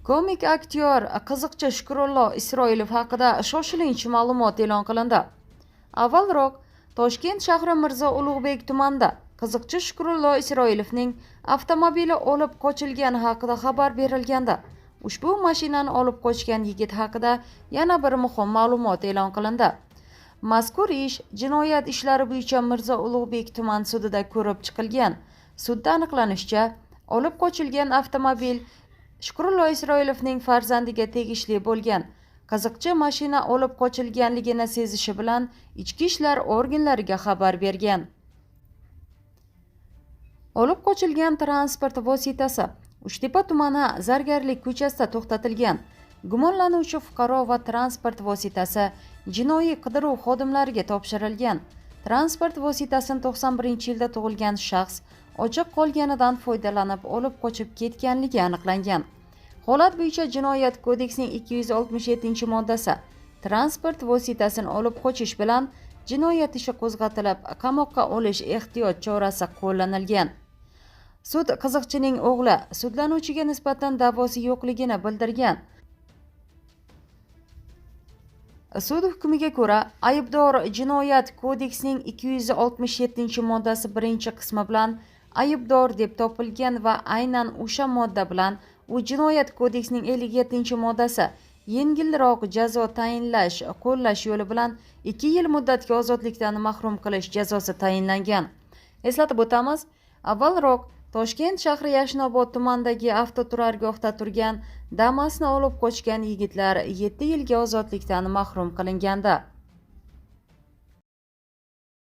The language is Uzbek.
Komik aktyor qiziqchi Shukrullo Isroilov haqida shoshilinch ma'lumot e'lon qilindi. Avvalroq Toshkent shahri Mirzo Ulug'bek tumanida qiziqchi Shukrullo Isroilovning avtomobili olib qochilgani haqida xabar berilgandi. Ushbu mashinani olib qochgan yigit haqida yana bir muhim ma'lumot e'lon qilindi. Mazkur ish jinoyat ishlari bo'yicha Mirzo Ulug'bek tuman sudida ko'rib chiqilgan. Sudda aniqlanishicha, olib qochilgan avtomobil Shukrullo Isroilovning farzandiga tegishli bo'lgan. Qiziqchi mashina olib qochilganligini sezishi bilan ichki ishlar organlariga xabar bergan. Olib qochilgan transport vositasi Uchtepa tumani Zargarlik ko'chasida to'xtatilgan. Gumonlanuvchi fuqaro va transport vositasi jinoiy qidiruv xodimlariga topshirilgan. Transport vositasini 91-yilda tug'ilgan shaxs ochiq qolganidan foydalanib olib qochib ketganligi aniqlangan. Holat bo'yicha Jinoyat kodeksining 267-moddasi transport vositasini olib qochish bilan jinoyat ishi qo'zg'atilib, qamoqqa olish ehtiyot chorasi qo'llanilgan. Sud qiziqchining o'g'li sudlanuvchiga nisbatan da'vosi yo'qligini bildirgan. Sud hukmiga ko'ra, aybdor Jinoyat kodeksining 267-moddasi 1-qismi bilan aybdor deb topilgan va aynan o'sha modda bilan u Jinoyat kodeksining 57-moddasi yengilroq jazo tayinlash qo'llash yo'li bilan 2 yil muddatga ozodlikdan mahrum qilish jazosi tayinlangan. Eslatib o'tamiz, avvalroq Toshkent shahri Yashnobod tumanidagi avtoturargohda turgan Damas'ni olib qochgan yigitlar 7 yilga ozodlikdan mahrum qilingandi.